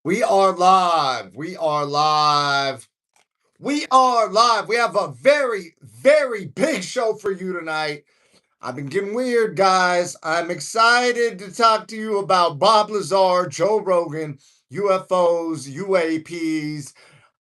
We are live. We are live. We are live. We have a very, very big show for you tonight. I've been getting weird, guys. I'm excited to talk to you about Bob Lazar, Joe Rogan, UFOs, UAPs,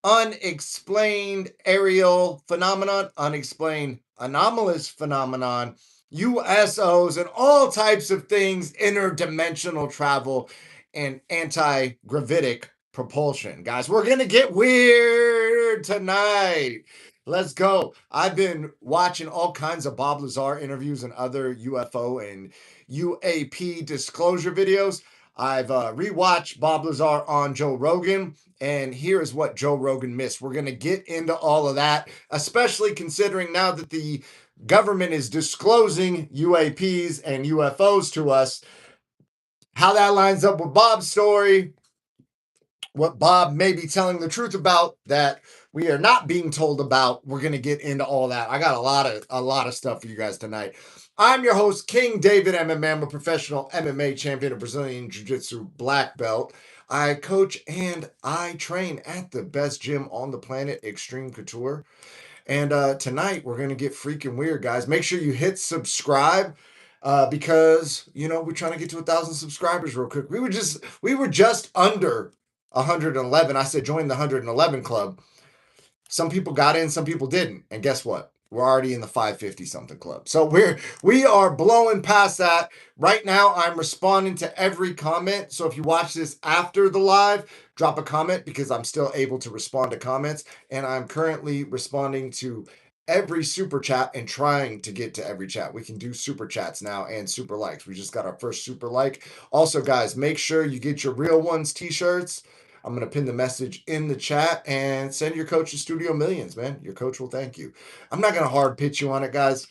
unexplained aerial phenomenon, unexplained anomalous phenomenon, USOs, and all types of things, interdimensional travel, and anti-gravitic propulsion. Guys, we're going to get weird tonight. Let's go. I've been watching all kinds of Bob Lazar interviews and other UFO and UAP disclosure videos. I've rewatched Bob Lazar on Joe Rogan, and here is what Joe Rogan missed. We're going to get into all of that, especially considering now that the government is disclosing UAPs and UFOs to us, how that lines up with Bob's story, what Bob may be telling the truth about that we are not being told about. We're going to get into all that. I got a lot of stuff for you guys tonight. I'm your host, King David MMA. I'm a professional MMA champion, a Brazilian Jiu-Jitsu black belt. I coach and I train at the best gym on the planet, Extreme Couture. And tonight we're going to get freaking weird, guys. Make sure you hit subscribe because, we're trying to get to 1,000 subscribers real quick. We were just under 111. I said join the 111 club. Some people got in, some people didn't. And guess what? We're already in the 550 something club. So we are blowing past that. Right now, I'm responding to every comment. So if you watch this after the live, drop a comment because I'm still able to respond to comments. And I'm currently responding to every super chat and trying to get to every chat. We can do super chats now and super likes. We just got our first super like. Also, guys, make sure you get your Real Ones t-shirts. I'm going to pin the message in the chat and send your coach to Studio Millions, man. Your coach will thank you. I'm not going to hard pitch you on it, guys.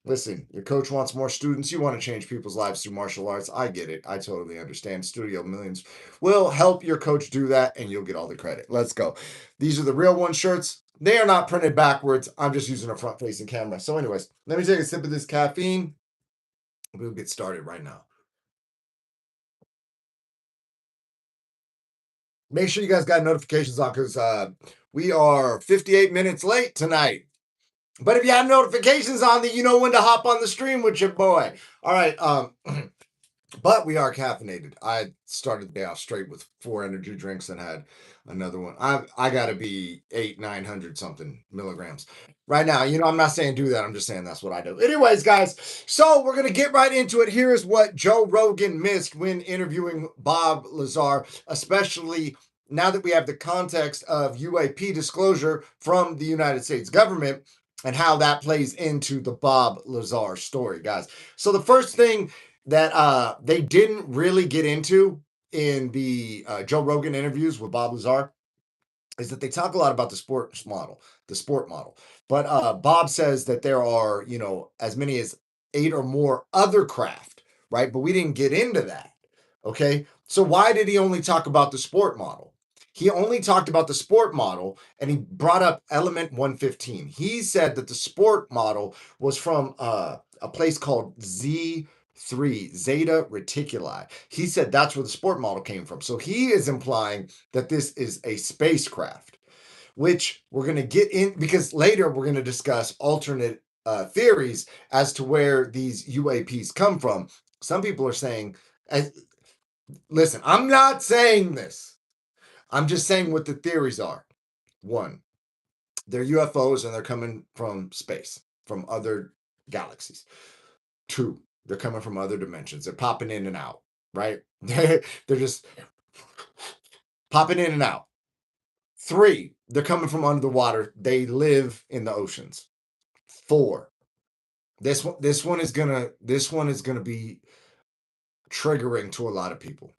Listen, your coach wants more students. You want to change people's lives through martial arts. I get it. I totally understand. Studio Millions will help your coach do that, and you'll get all the credit. Let's go. These are the Real One shirts. They are not printed backwards. I'm just using a front-facing camera. So anyways, let me take a sip of this caffeine. We'll get started right now. Make sure you guys got notifications on because we are 58 minutes late tonight. But if you have notifications on, then you know when to hop on the stream with your boy. All right. But we are caffeinated. I started the day off straight with 4 energy drinks and had another one. I got to be 900 something milligrams right now. I'm not saying do that. I'm just saying that's what I do. Anyways, guys, so we're going to get right into it. Here is what Joe Rogan missed when interviewing Bob Lazar, especially now that we have the context of UAP disclosure from the United States government and how that plays into the Bob Lazar story, guys. So the first thing that they didn't really get into in the Joe Rogan interviews with Bob Lazar is that they talk a lot about the sport model. But Bob says that there are, as many as 8 or more other craft, right? But we didn't get into that. Okay. So why did he only talk about the sport model? He only talked about the sport model and he brought up element 115. He said that the sport model was from a place called Z3, Zeta Reticuli. He said that's where the sport model came from. So he is implying that this is a spacecraft, which we're going to get in because later we're going to discuss alternate theories as to where these UAPs come from. Some people are saying, listen, I'm not saying this. I'm just saying what the theories are. 1, they're UFOs and they're coming from space, from other galaxies. 2, they're coming from other dimensions. They're popping in and out, right? They're just popping in and out. 3, they're coming from under the water. They live in the oceans. 4, this one is gonna be triggering to a lot of people.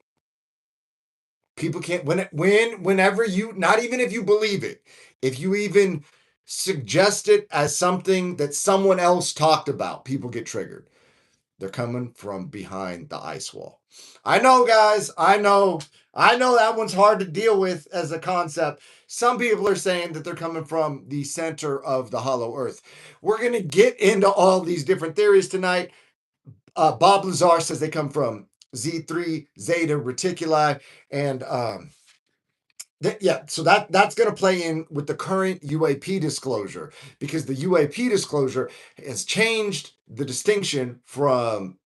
People can't whenever you, not even if you believe it, if you even suggest it as something that someone else talked about, people get triggered. They're coming from behind the ice wall. I know, guys. I know that one's hard to deal with as a concept. Some people are saying that they're coming from the center of the hollow earth. We're going to get into all these different theories tonight. Bob Lazar says they come from Z3, Zeta Reticuli, and Yeah, so that's going to play in with the current UAP disclosure, because the UAP disclosure has changed the distinction from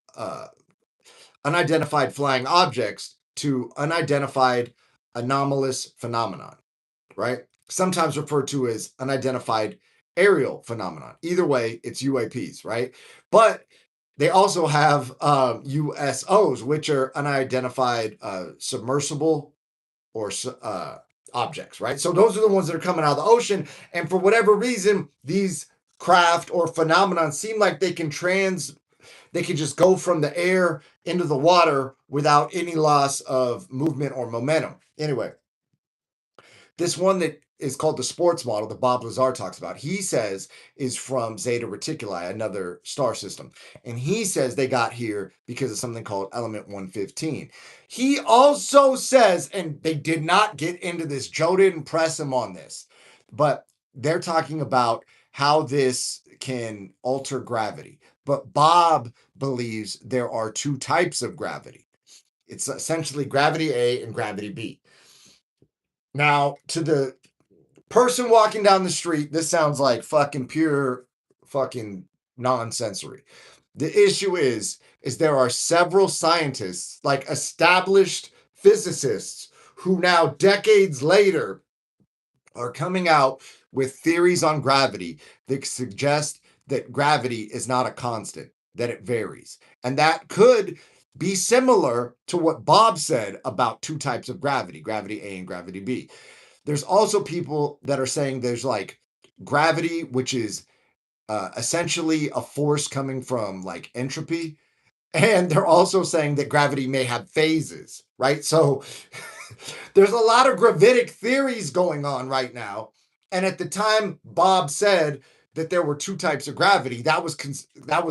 unidentified flying objects to unidentified anomalous phenomenon, right? Sometimes referred to as unidentified aerial phenomenon. Either way, it's UAPs, right? But they also have USOs, which are unidentified submersible or objects, right? So those are the ones that are coming out of the ocean. And for whatever reason, these craft or phenomenon seem like they can just go from the air into the water without any loss of movement or momentum. Anyway, this one that is called the sports model that Bob Lazar talks about, he says is from Zeta Reticuli, another star system. And he says they got here because of something called element 115. He also says, and they did not get into this, Joe didn't press him on this, but they're talking about how this can alter gravity. But Bob believes there are two types of gravity. It's essentially gravity A and gravity B. Now, to the person walking down the street, this sounds like fucking pure fucking nonsensory. The issue is there are several scientists, like established physicists, who now decades later are coming out with theories on gravity that suggest that gravity is not a constant, that it varies. And that could be similar to what Bob said about two types of gravity, gravity A and gravity B. There's also people that are saying there's like gravity, which is essentially a force coming from like entropy. And they're also saying that gravity may have phases, right? So there's a lot of gravitic theories going on right now. And at the time Bob said that there were two types of gravity, that was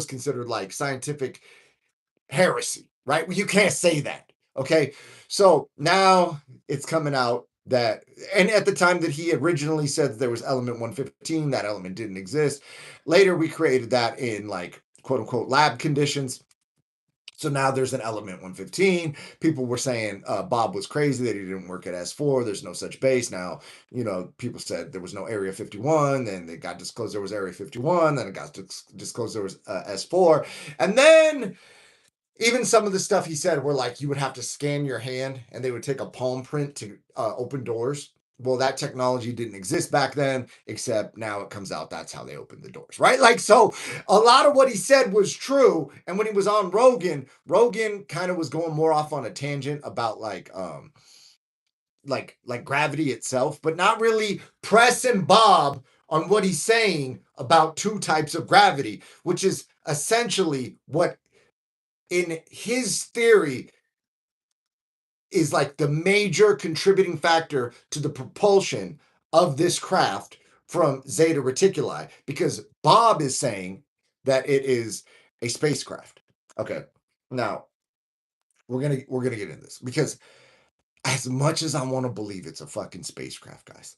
considered like scientific heresy, right? Well, you can't say that. Okay. So now it's coming out that, and at the time that he originally said that there was element 115, that element didn't exist. Later, we created that in like quote unquote lab conditions. So now there's an element 115. People were saying Bob was crazy that he didn't work at S4. There's no such base. Now, people said there was no Area 51. Then it got disclosed there was Area 51. Then it got disclosed there was S4. And then even some of the stuff he said were like you would have to scan your hand and they would take a palm print to open doors. Well, that technology didn't exist back then, except now it comes out that's how they opened the doors, right? Like, so a lot of what he said was true. And when he was on Rogan kind of was going more off on a tangent about like gravity itself, but not really pressing Bob on what he's saying about two types of gravity, which is essentially what in his theory is like the major contributing factor to the propulsion of this craft from Zeta Reticuli, because Bob is saying that it is a spacecraft. Okay. Now, we're gonna get into this because as much as I want to believe it's a fucking spacecraft, guys.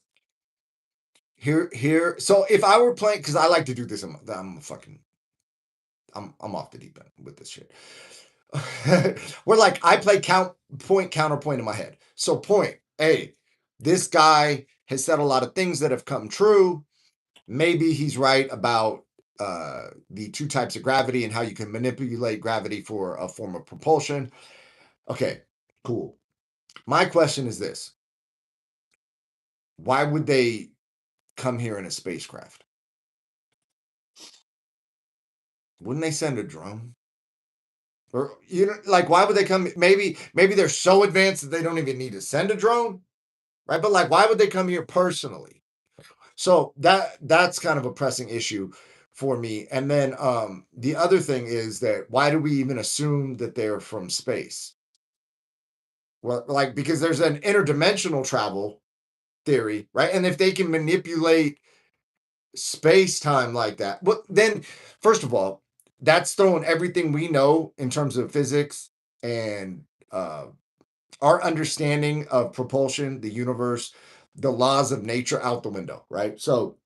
So if I were playing, because I like to do this, I'm off the deep end with this shit. We're like, I play counterpoint in my head. So point A, this guy has said a lot of things that have come true. Maybe he's right about the two types of gravity and how you can manipulate gravity for a form of propulsion. Okay, cool. My question is this: why would they come here in a spacecraft? Wouldn't they send a drone? Or like why would they come? Maybe they're so advanced that they don't even need to send a drone, right? But like, why would they come here personally? So that's kind of a pressing issue for me. And then the other thing is that why do we even assume that they're from space? Well, like because there's an interdimensional travel theory, right? And if they can manipulate space time like that, well, then first of all, that's throwing everything we know in terms of physics and our understanding of propulsion, the universe, the laws of nature out the window, right? So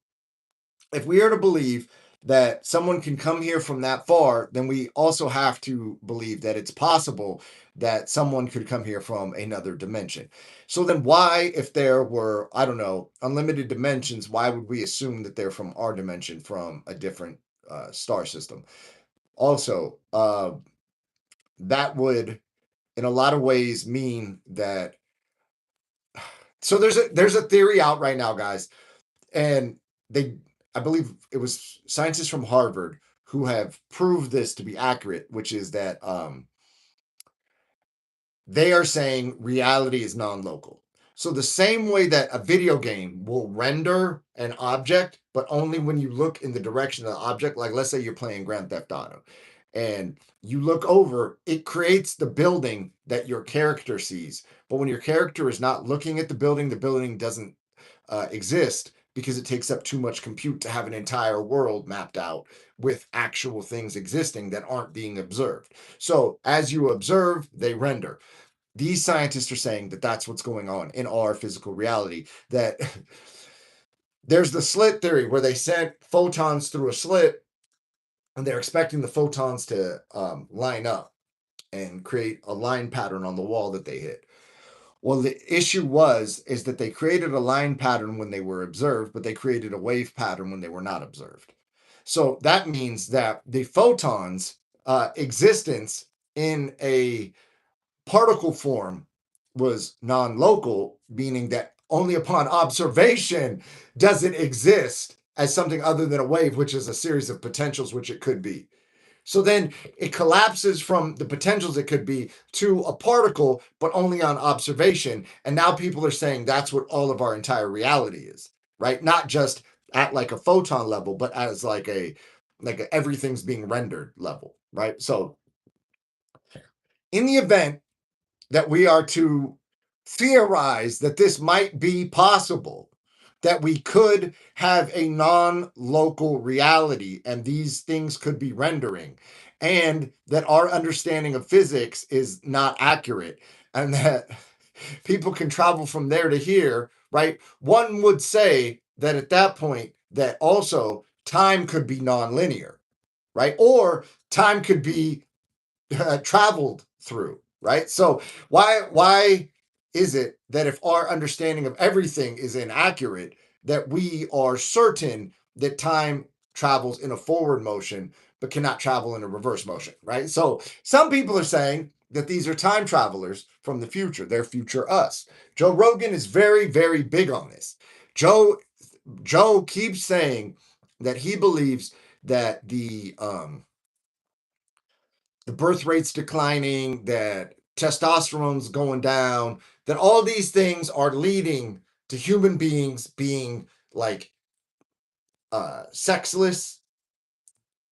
if we are to believe that someone can come here from that far, then we also have to believe that it's possible that someone could come here from another dimension. So then why, if there were, I don't know, unlimited dimensions, why would we assume that they're from our dimension from a different star system? Also, that would in a lot of ways mean that, so there's a theory out right now, guys, and they, I believe it was scientists from Harvard who have proved this to be accurate, which is that they are saying reality is non-local. So the same way that a video game will render an object, but only when you look in the direction of the object, like let's say you're playing Grand Theft Auto and you look over, it creates the building that your character sees. But when your character is not looking at the building doesn't exist because it takes up too much compute to have an entire world mapped out with actual things existing that aren't being observed. So as you observe, they render. These scientists are saying that that's what's going on in our physical reality, that there's the slit theory where they sent photons through a slit and they're expecting the photons to line up and create a line pattern on the wall that they hit. Well, the issue is that they created a line pattern when they were observed, but they created a wave pattern when they were not observed. So that means that the photons' existence in a particle form was non-local, meaning that only upon observation does it exist as something other than a wave, which is a series of potentials, which it could be. So then it collapses from the potentials it could be to a particle, but only on observation. And now people are saying that's what all of our entire reality is, right? Not just at like a photon level, but as like a everything's being rendered level, right? So in the event that we are to theorize that this might be possible, that we could have a non-local reality and these things could be rendering, and that our understanding of physics is not accurate, and that people can travel from there to here, right? One would say that at that point, that also time could be non-linear, right? Or time could be traveled through, right? So why is it that if our understanding of everything is inaccurate, that we are certain that time travels in a forward motion but cannot travel in a reverse motion, right? So some people are saying that these are time travelers from the future, they're future us. Joe Rogan is very, very big on this. Joe keeps saying that he believes that the birth rate's declining, that testosterone's going down, that all these things are leading to human beings being like sexless,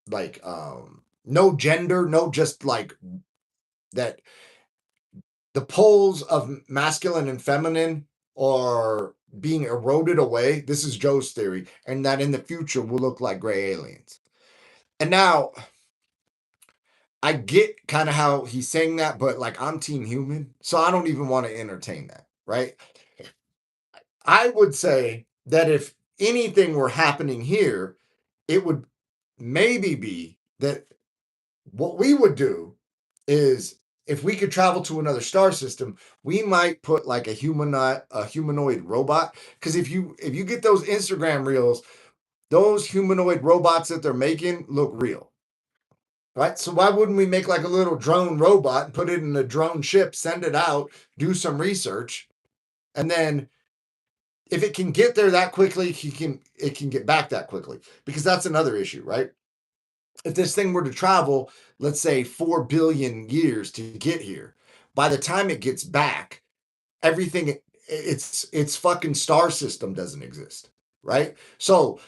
like no gender, no just like that the poles of masculine and feminine are being eroded away. This is Joe's theory, and that in the future we'll look like gray aliens. And now I get kind of how he's saying that, but like I'm team human, so I don't even want to entertain that, right? I would say that if anything were happening here, it would maybe be that what we would do is if we could travel to another star system, we might put like a humanoid robot. Because if you get those Instagram reels, those humanoid robots that they're making look real. Right? So why wouldn't we make like a little drone robot, put it in a drone ship, send it out, do some research, and then if it can get there that quickly, it can get back that quickly. Because that's another issue, right? If this thing were to travel, let's say 4 billion years to get here, by the time it gets back, everything its fucking star system doesn't exist, right? So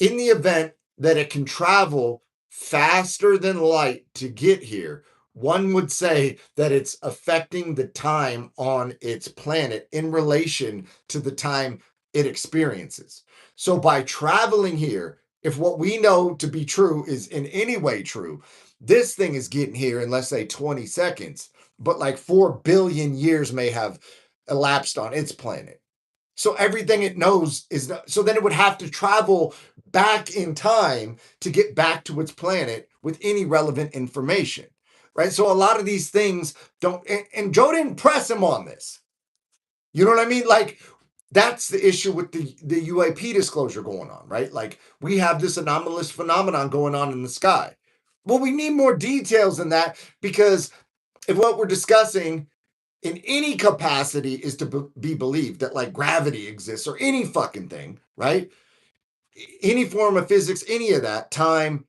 in the event that it can travel faster than light to get here, one would say that it's affecting the time on its planet in relation to the time it experiences. So by traveling here, if what we know to be true is in any way true, this thing is getting here in, let's say, 20 seconds, but like 4 billion years may have elapsed on its planet. So everything it knows is so then it would have to travel back in time to get back to its planet with any relevant information, right? So a lot of these things don't, and Joe didn't press him on this. You know what I mean? Like, that's the issue with the UAP disclosure going on, right? Like, we have this anomalous phenomenon going on in the sky. Well, we need more details than that, because if what we're discussing in any capacity is to be believed, that like gravity exists or any fucking thing, right? Any form of physics, any of that, time,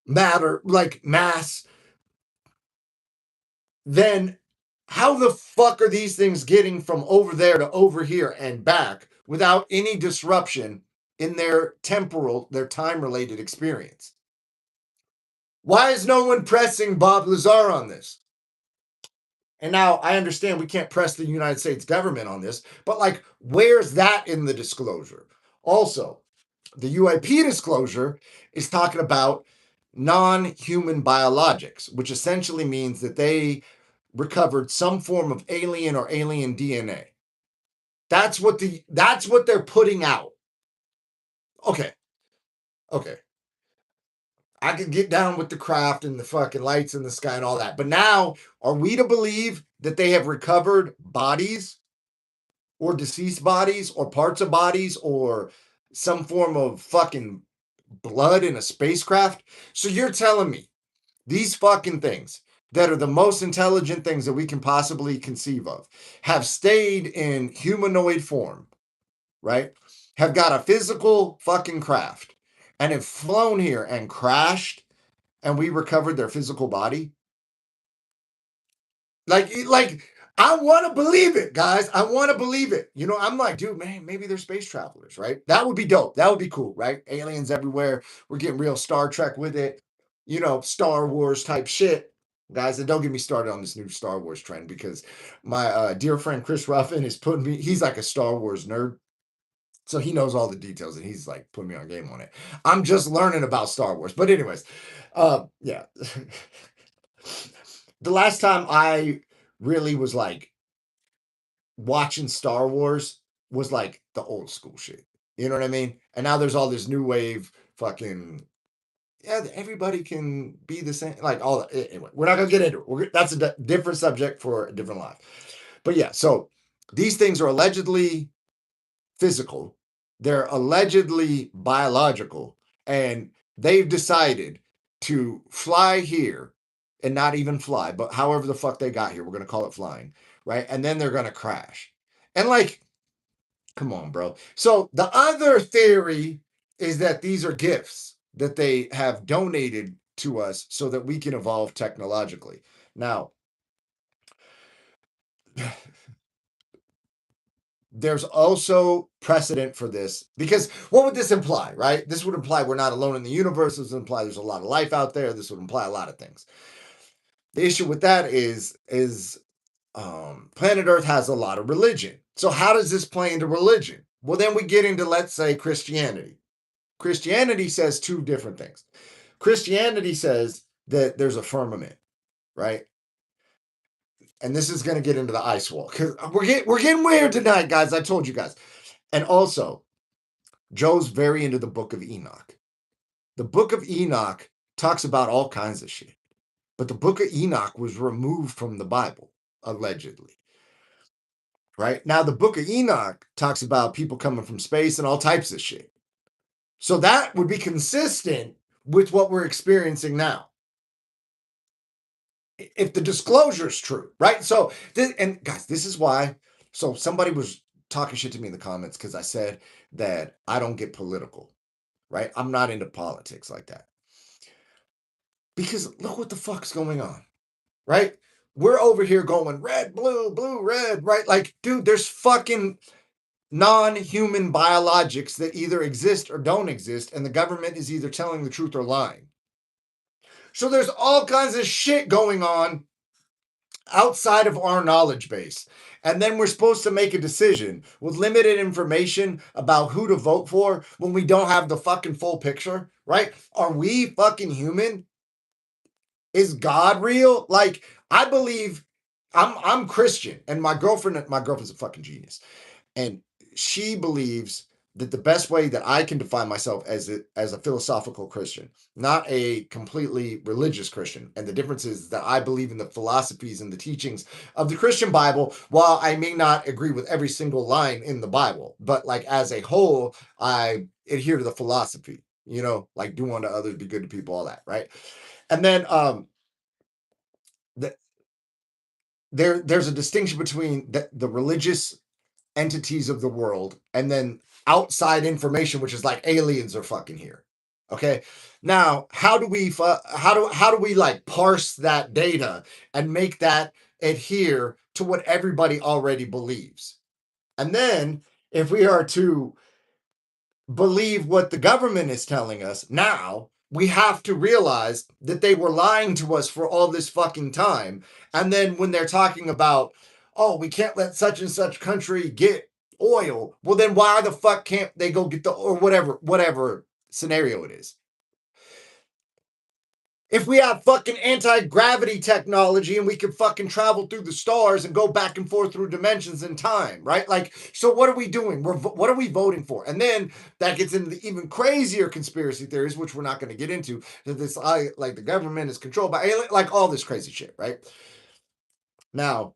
matter, like mass, then how the fuck are these things getting from over there to over here and back without any disruption in their temporal, their time related experience? Why is no one pressing Bob Lazar on this? And now I understand we can't press the United States government on this, but like, where's that in the disclosure? Also, the UAP disclosure is talking about non-human biologics, which essentially means that they recovered some form of alien or alien DNA. That's what they're putting out. Okay. Okay. I could get down with the craft and the fucking lights in the sky and all that. But now, are we to believe that they have recovered bodies or deceased bodies or parts of bodies or some form of fucking blood in a spacecraft? So you're telling me these fucking things that are the most intelligent things that we can possibly conceive of have stayed in humanoid form, right? Have got a physical fucking craft and have flown here and crashed, and we recovered their physical body? Like I want to believe it, guys. I want to believe it. You know, I'm like, dude, man, maybe they're space travelers, right? That would be dope. That would be cool, right? Aliens everywhere. We're getting real Star Trek with it. You know, Star Wars type shit. Guys, and don't get me started on this new Star Wars trend, because my dear friend Chris Ruffin is putting me, he's like a Star Wars nerd. So he knows all the details and he's like putting me on game on it. I'm just learning about Star Wars. But anyways, yeah. The last time I really was like watching Star Wars was like the old school shit. You know what I mean? And now there's all this new wave fucking, yeah, everybody can be the same. Like all that. Anyway, we're not gonna get into it. That's a different subject for a different life. But yeah, so these things are allegedly physical. They're allegedly biological, and they've decided to fly here and not even fly, but however the fuck they got here, we're gonna call it flying, right? And then they're gonna crash. And like, come on, bro. So the other theory is that these are gifts that they have donated to us so that we can evolve technologically. Now, there's also precedent for this, because what would this imply, right? This would imply we're not alone in the universe. This would imply there's a lot of life out there. This would imply a lot of things. The issue with that is planet Earth has a lot of religion. So how does this play into religion? Well, then we get into, let's say, Christianity. Christianity says two different things. Christianity says that there's a firmament, right? And this is going to get into the ice wall, because we're getting weird tonight, guys. I told you guys. And also, Joe's very into the Book of Enoch. The Book of Enoch talks about all kinds of shit, but the Book of Enoch was removed from the Bible, allegedly. Right? Now, the Book of Enoch talks about people coming from space and all types of shit. So that would be consistent with what we're experiencing now, if the disclosure is true, right? So, and guys, this is why. So somebody was talking shit to me in the comments because I said that I don't get political, right? I'm not into politics like that. Because look what the fuck's going on, right? We're over here going red, blue, blue, red, right? Like, dude, there's fucking non-human biologics that either exist or don't exist, and the government is either telling the truth or lying. So there's all kinds of shit going on outside of our knowledge base. And then we're supposed to make a decision with limited information about who to vote for when we don't have the fucking full picture, right? Are we fucking human? Is God real? Like, I believe I'm Christian, and my girlfriend's a fucking genius, and she believes that the best way that I can define myself as a philosophical Christian, not a completely religious Christian. And the difference is that I believe in the philosophies and the teachings of the Christian Bible, while I may not agree with every single line in the Bible, but like as a whole, I adhere to the philosophy, like do unto others, be good to people, all that, right? And then the, there's a distinction between the religious entities of the world and then outside information, which is like aliens are fucking here. Okay, now how do we like parse that data and make that adhere to what everybody already believes? And then if we are to believe what the government is telling us now, we have to realize that they were lying to us for all this fucking time. And then when they're talking about, oh, we can't let such and such country get oil, well, then why the fuck can't they go get the, or whatever scenario it is? If we have fucking anti-gravity technology and we can fucking travel through the stars and go back and forth through dimensions and time, right? Like, so what are we doing? What are we voting for? And then that gets into the even crazier conspiracy theories, which we're not going to get into, that this like the government is controlled by alien, like all this crazy shit, right? Now,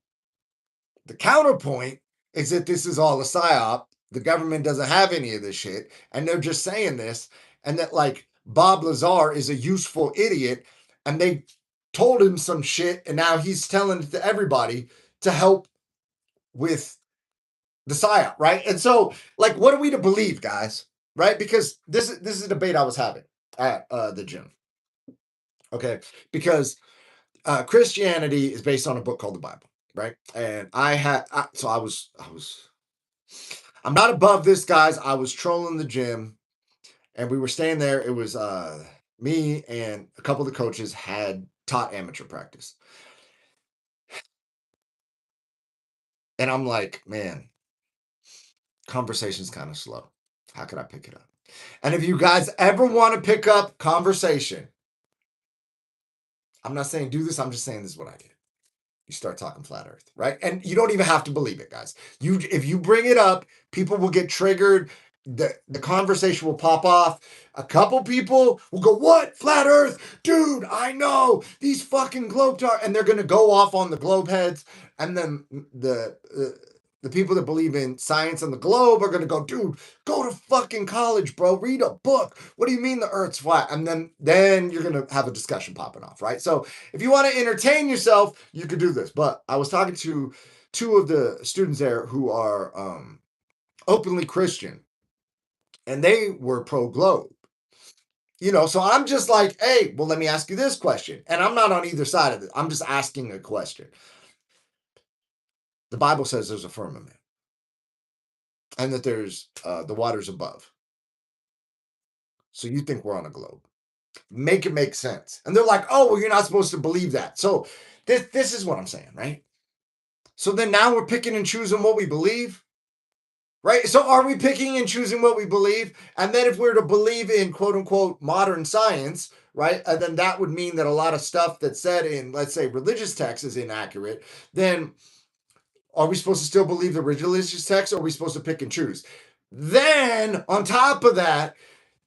the counterpoint is that this is all a psyop. The government doesn't have any of this shit, and they're just saying this, and that like Bob Lazar is a useful idiot, and they told him some shit, and now he's telling it to everybody to help with the psyop, right? And so, like, what are we to believe, guys? Right? Because this is a debate I was having at the gym. Okay, because Christianity is based on a book called the Bible, right? And I'm not above this, guys. I was trolling the gym, and we were staying there. It was me and a couple of the coaches had taught amateur practice. And I'm like, man, conversation's kind of slow. How could I pick it up? And if you guys ever want to pick up conversation, I'm not saying do this, I'm just saying this is what I did. You start talking flat earth, right? And you don't even have to believe it, guys. If you bring it up, people will get triggered. The conversation will pop off. A couple people will go, what? Flat earth? Dude, I know. These fucking globetrotters. And they're going to go off on the globe heads. And then the people that believe in science and the globe are going to go, dude, go to fucking college, bro. Read a book. What do you mean the earth's flat? And then you're going to have a discussion popping off, right? So if you want to entertain yourself, you could do this. But I was talking to two of the students there who are openly Christian, and they were pro globe. So I'm just like, hey, well, let me ask you this question. And I'm not on either side of it. I'm just asking a question. The Bible says there's a firmament and that there's the waters above. So you think we're on a globe. Make it make sense. And they're like, oh, well, you're not supposed to believe that. So this is what I'm saying, right? So then now we're picking and choosing what we believe, right? So are we picking and choosing what we believe? And then if we're to believe in quote unquote modern science, right? And then that would mean that a lot of stuff that's said in, let's say, religious texts is inaccurate. Then are we supposed to still believe the religious text, or are we supposed to pick and choose? Then on top of that,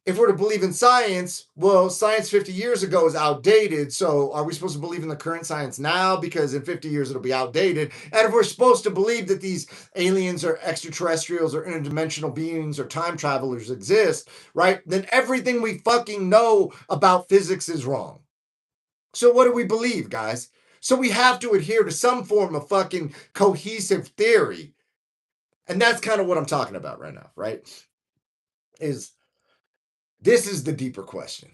if we're to believe in science, well, science 50 years ago is outdated. So are we supposed to believe in the current science now? Because in 50 years, it'll be outdated. And if we're supposed to believe that these aliens or extraterrestrials or interdimensional beings or time travelers exist, right? Then everything we fucking know about physics is wrong. So what do we believe, guys? So we have to adhere to some form of fucking cohesive theory. And that's kind of what I'm talking about right now, right? This is the deeper question.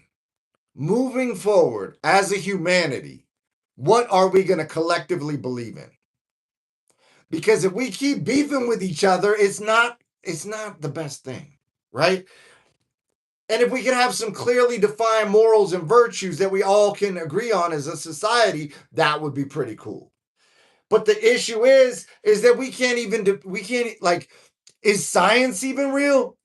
Moving forward as a humanity, what are we going to collectively believe in? Because if we keep beefing with each other, it's not the best thing, right? And if we can have some clearly defined morals and virtues that we all can agree on as a society, that would be pretty cool. But the issue is that we can't like, is science even real?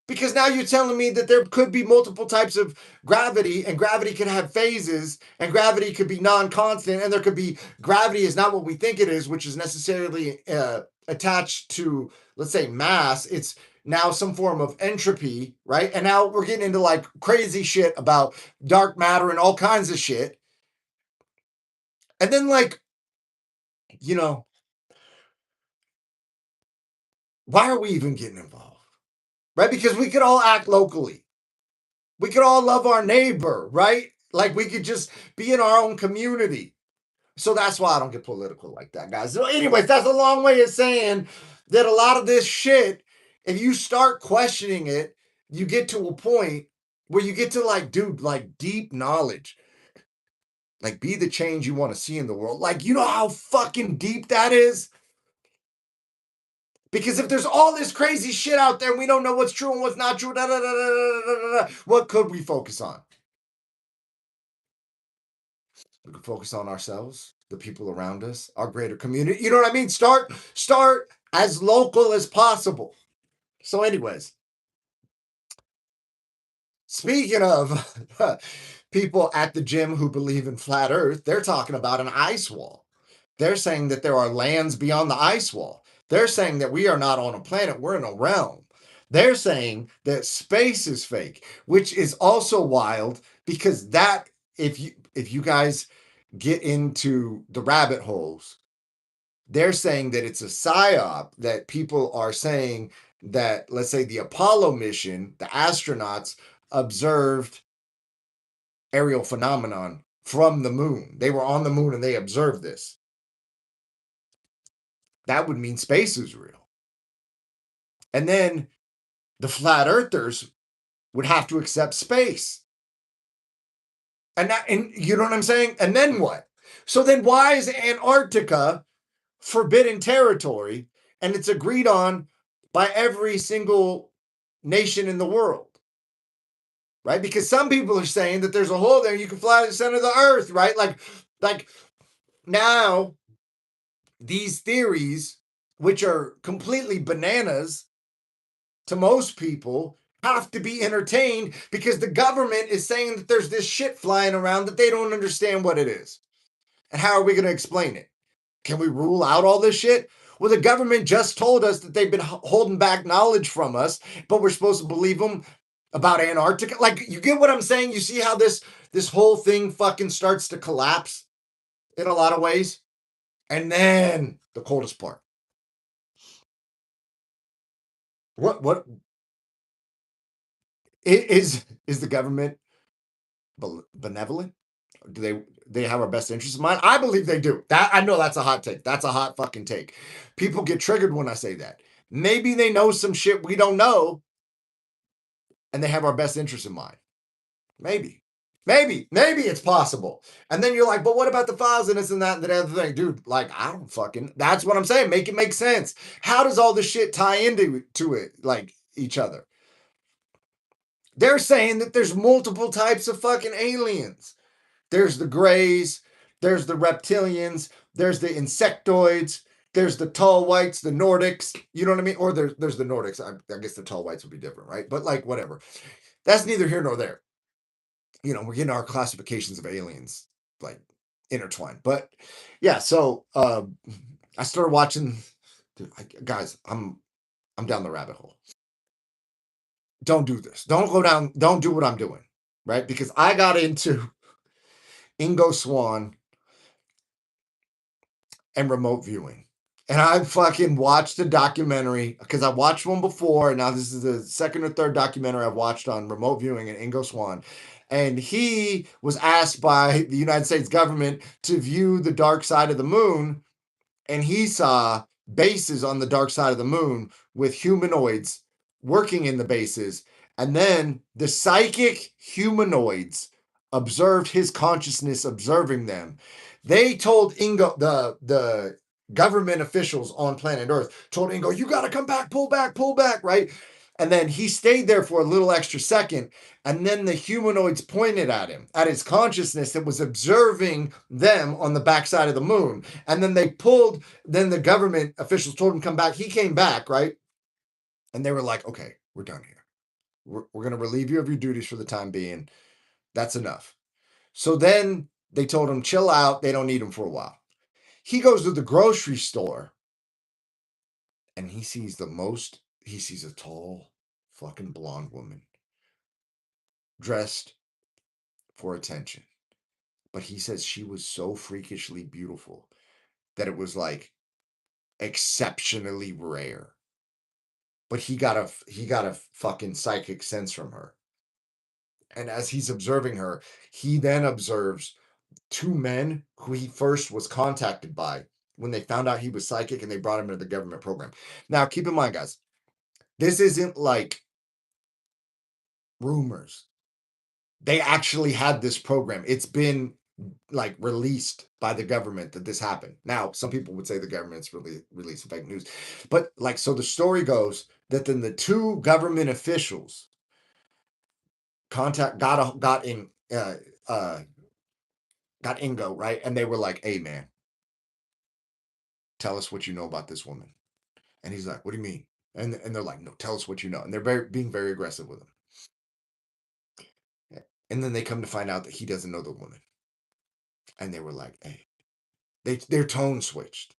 Because now you're telling me that there could be multiple types of gravity, and gravity could have phases, and gravity could be non-constant, and there could be gravity is not what we think it is, which is necessarily attached to, let's say, mass. It's now some form of entropy, right? And now we're getting into like crazy shit about dark matter and all kinds of shit. And then, like, you know, why are we even getting involved? Right? Because we could all act locally. We could all love our neighbor, right? Like we could just be in our own community. So that's why I don't get political like that, guys. So anyways, that's a long way of saying that a lot of this shit, if you start questioning it, you get to a point where you get to like, dude, like deep knowledge. Like be the change you want to see in the world. Like, you know how fucking deep that is? Because if there's all this crazy shit out there and we don't know what's true and what's not true, what could we focus on? We can focus on ourselves, the people around us, our greater community. You know what I mean? Start as local as possible. So, anyways, speaking of people at the gym who believe in flat Earth, they're talking about an ice wall. They're saying that there are lands beyond the ice wall. They're saying that we are not on a planet, we're in a realm. They're saying that space is fake, which is also wild because that if you guys get into the rabbit holes, they're saying that it's a psyop, that people are saying that, let's say, the Apollo mission, the astronauts observed aerial phenomenon from the moon. They were on the moon and they observed this. That would mean space is real. And then the flat earthers would have to accept space. And you know what I'm saying? And then what? So then why is Antarctica forbidden territory and it's agreed on by every single nation in the world? Right? Because some people are saying that there's a hole there and you can fly to the center of the earth, right? Like now these theories, which are completely bananas to most people, have to be entertained because the government is saying that there's this shit flying around that they don't understand what it is. And how are we going to explain it? Can we rule out all this shit? Well, the government just told us that they've been holding back knowledge from us, but we're supposed to believe them about Antarctica. Like, you get what I'm saying? You see how this whole thing fucking starts to collapse in a lot of ways? And then the coldest part. What is the government benevolent? Do they have our best interests in mind? I believe they do. That I know that's a hot take. That's a hot fucking take. People get triggered when I say that. Maybe they know some shit we don't know, and they have our best interests in mind. Maybe. Maybe it's possible. And then you're like, but what about the files and this and that and that other thing? Dude, like, I don't fucking, that's what I'm saying. Make it make sense. How does all this shit tie into it, like each other? They're saying that there's multiple types of fucking aliens. There's the grays, there's the reptilians, there's the insectoids, there's the tall whites, the Nordics, you know what I mean? Or there's the Nordics. I guess the tall whites would be different, right? But like, whatever. That's neither here nor there. You know, we're getting our classifications of aliens like intertwined. But yeah, so I started watching. Dude, guys, I'm down the rabbit hole. Don't do this. Don't go down. Don't do what I'm doing, right? Because I got into Ingo Swann and remote viewing. And I fucking watched a documentary because I watched one before. And now this is the second or third documentary I've watched on remote viewing and Ingo Swann. And he was asked by the United States government to view the dark side of the moon. And he saw bases on the dark side of the moon with humanoids working in the bases. And then the psychic humanoids observed his consciousness observing them. They told Ingo, the government officials on planet Earth told Ingo, you got to come back, pull back, right? And then he stayed there for a little extra second. And then the humanoids pointed at him, at his consciousness that was observing them on the backside of the moon. And then then the government officials told him come back. He came back, right? And they were like, okay, we're done here. We're going to relieve you of your duties for the time being. That's enough. So then they told him, chill out. They don't need him for a while. He goes to the grocery store and he sees a tall fucking blonde woman dressed for attention. But he says she was so freakishly beautiful that it was like exceptionally rare. But he got a fucking psychic sense from her. And as he's observing her, he then observes two men who he first was contacted by when they found out he was psychic and they brought him into the government program. Now, keep in mind, guys, this isn't like rumors. They actually had this program. It's been like released by the government that this happened. Now, some people would say the government's really releasing fake news, but like, so the story goes that then the two government officials got Ingo, right, and they were like, "Hey, man, tell us what you know about this woman." And he's like, "What do you mean?" And they're like, "No, tell us what you know." And they're being very aggressive with him. And then they come to find out that he doesn't know the woman. And they were like, "Hey," their tone switched.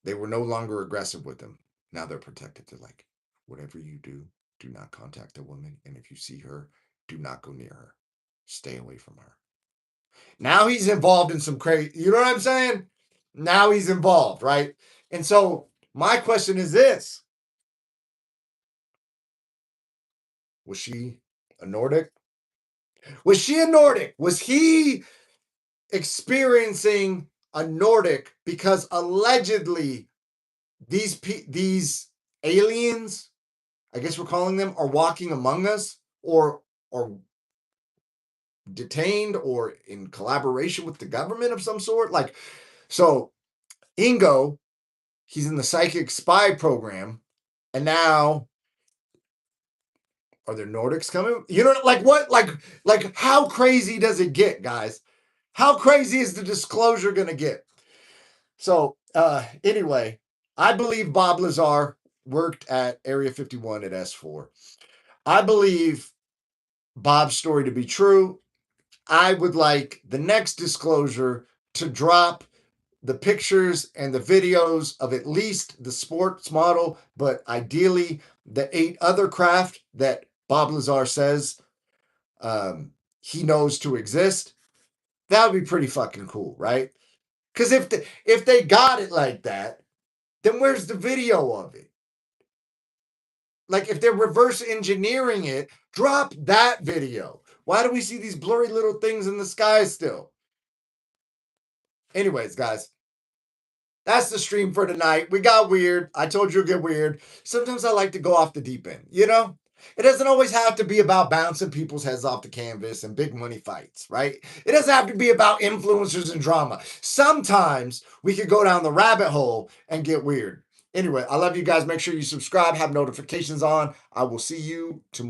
They were no longer aggressive with him. Now they're protected. They're like, "Whatever you do not contact the woman. And if you see her, do not go near her. Stay away from her." Now he's involved in some crazy, you know what I'm saying? Now he's involved, right? And so my question is this: was she a Nordic? Was she a Nordic? Was he experiencing a Nordic because allegedly these aliens, I guess we're calling them, are walking among us, or detained or in collaboration with the government of some sort? Like, so Ingo, he's in the psychic spy program, and now are there Nordics coming? You know, like what? Like how crazy does it get, guys? How crazy is the disclosure gonna get? So anyway, I believe Bob Lazar worked at Area 51 at S4. I believe Bob's story to be true. I would like the next disclosure to drop the pictures and the videos of at least the sports model, but ideally the 8 other craft that Bob Lazar says he knows to exist. That would be pretty fucking cool, right? Because if they got it like that, then where's the video of it? Like, if they're reverse engineering it, drop that video. Why do we see these blurry little things in the sky still? Anyways, guys, that's the stream for tonight. We got weird. I told you to get weird. Sometimes I like to go off the deep end, you know? It doesn't always have to be about bouncing people's heads off the canvas and big money fights, right? It doesn't have to be about influencers and drama. Sometimes we could go down the rabbit hole and get weird. Anyway, I love you guys. Make sure you subscribe, have notifications on. I will see you tomorrow.